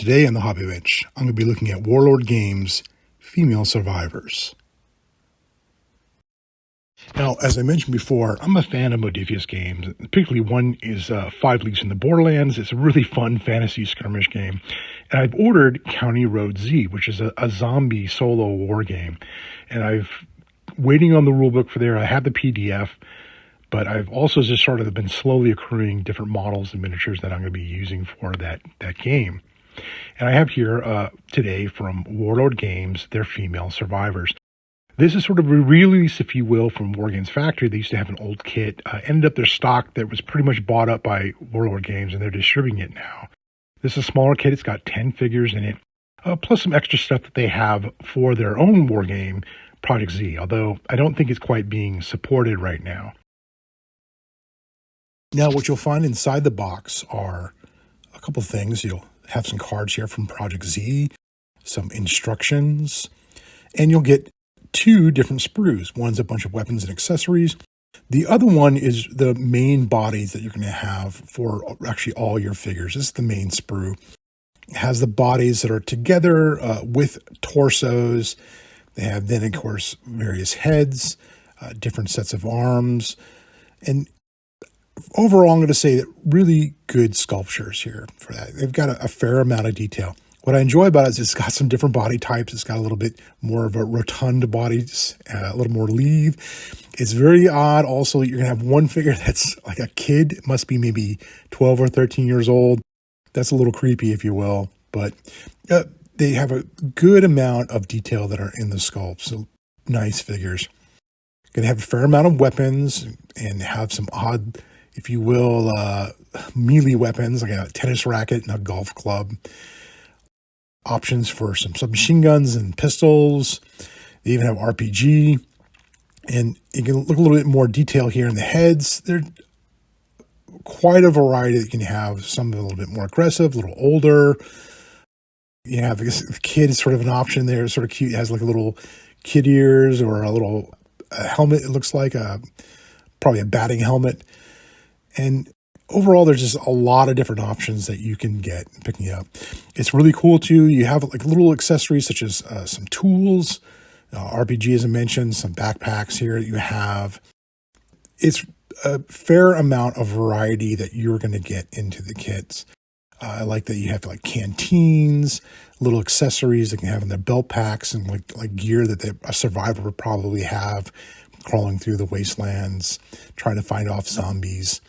Today on the Hobby Bench, I'm going to be looking at Warlord Games' Female Survivors. Now, as I mentioned before, I'm a fan of Modifius games. Particularly one is 5 Leagues in the Borderlands. It's a really fun fantasy skirmish game. And I've ordered County Road Z, which is a zombie solo war game. And I've waiting on the rulebook for there. I have the PDF, but I've also just sort of been slowly accruing different models and miniatures that I'm going to be using for that game. And I have here today from Warlord Games, their Female Survivors. This is sort of a release, if you will, from War Games Factory. They used to have an old kit, ended up their stock that was pretty much bought up by Warlord Games, and they're distributing it now. This is a smaller kit. It's got 10 figures in it, plus some extra stuff that they have for their own war game, Project Z, although I don't think it's quite being supported right now. Now, what you'll find inside the box are a couple things. You'll have some cards here from Project Z, some instructions, and you'll get 2 different sprues. One's a bunch of weapons and accessories. The other one is the main bodies that you're going to have for actually all your figures. This is the main sprue. It has the bodies that are together with torsos. They have then, of course, various heads, different sets of arms, and overall, I'm going to say that really good sculptures here for that. They've got a fair amount of detail. What I enjoy about it is it's got some different body types. It's got a little bit more of a rotund body, a little more leave. It's very odd also. You're going to have one figure that's like a kid. It must be maybe 12 or 13 years old. That's a little creepy, if you will. But they have a good amount of detail that are in the sculpt. So nice figures. Going to have a fair amount of weapons and have some odd, if you will, melee weapons, like a tennis racket and a golf club. Options for some submachine guns and pistols. They even have RPG. And you can look a little bit more detail here in the heads. There's quite a variety that you can have. Some a little bit more aggressive, a little older. You have, I guess, the kid is sort of an option there. It's sort of cute. It has like a little kid ears or a little helmet. It looks like probably a batting helmet. And overall, there's just a lot of different options that you can get picking up. It's really cool too. You have like little accessories such as some tools, RPG as I mentioned, some backpacks here that you have. It's a fair amount of variety that you're going to get into the kits. I like that you have like canteens, little accessories they can have in their belt packs, and like gear that a survivor would probably have crawling through the wastelands, trying to find off zombies.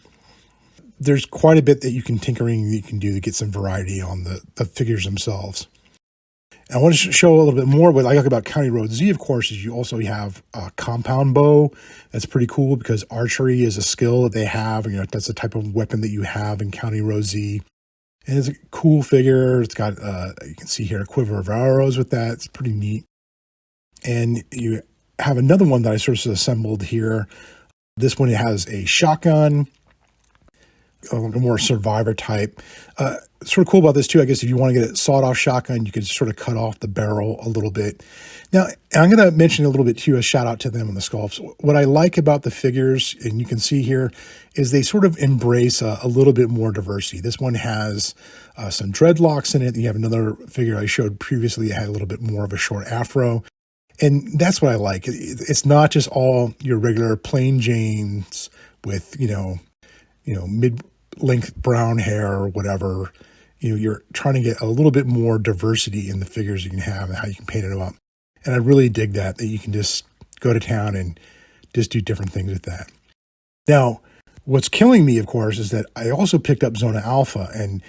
There's quite a bit that you can do to get some variety on the figures themselves. And I want to show a little bit more. What I like about County Road Z, of course, is you also have a compound bow. That's pretty cool because archery is a skill that they have. You know, that's the type of weapon that you have in County Road Z. And it's a cool figure. It's got, you can see here, a quiver of arrows with that. It's pretty neat. And you have another one that I sort of assembled here. This one has a shotgun, a little more survivor type. Sort of cool about this too, I guess if you want to get a sawed-off shotgun, you could sort of cut off the barrel a little bit. Now, I'm going to mention a little bit too, a shout out to them on the sculpts. What I like about the figures, and you can see here, is they sort of embrace a little bit more diversity. This one has some dreadlocks in it. You have another figure I showed previously that had a little bit more of a short afro. And that's what I like. It's not just all your regular plain Janes with, mid-length brown hair or whatever. You're trying to get a little bit more diversity in the figures you can have and how you can paint it up. And I really dig that you can just go to town and just do different things with that. Now, what's killing me, of course, is that I also picked up Zona Alpha, and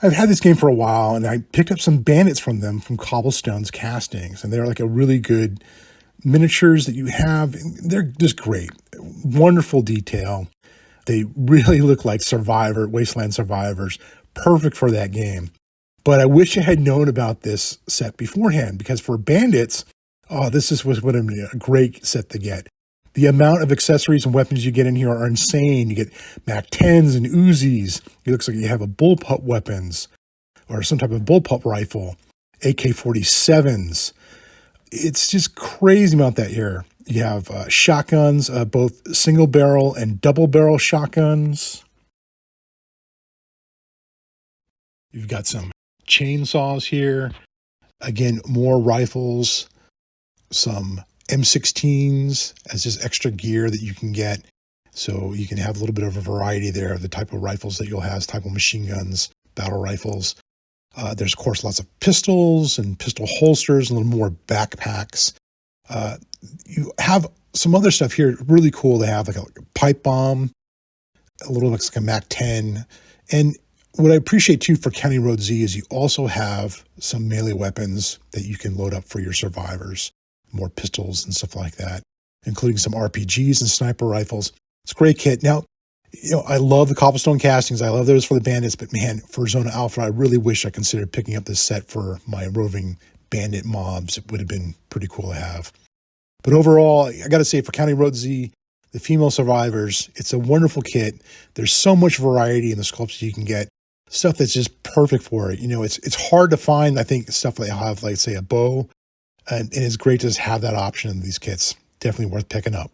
I've had this game for a while, and I picked up some bandits from them from Cobblestone's castings, and they're like a really good miniatures that you have. They're just great. Wonderful detail. They really look like wasteland survivors, perfect for that game. But I wish I had known about this set beforehand, because for bandits, this was a great set to get. The amount of accessories and weapons you get in here are insane. You get MAC-10s and Uzis. It looks like you have a bullpup weapons or some type of bullpup rifle, AK-47s. It's just crazy amount that here. You have shotguns, both single barrel and double barrel shotguns. You've got some chainsaws here. Again, more rifles, some M16s as just extra gear that you can get. So you can have a little bit of a variety there of the type of rifles that you'll have, type of machine guns, battle rifles. There's, of course, lots of pistols and pistol holsters, a little more backpacks. You have some other stuff here, really cool. They have like a pipe bomb, a little looks like a MAC-10. And what I appreciate too for County Road Z is you also have some melee weapons that you can load up for your survivors, more pistols and stuff like that, including some RPGs and sniper rifles. It's a great kit. Now, I love the cobblestone castings. I love those for the bandits, but man, for Zona Alpha, I really wish I considered picking up this set for my roving bandit mobs. It would have been pretty cool to have. But overall, I got to say, for County Road Z, the female survivors, it's a wonderful kit. There's so much variety in the sculpts you can get. Stuff that's just perfect for it. It's hard to find, I think, stuff that have, like, say, a bow. And it's great to just have that option in these kits. Definitely worth picking up.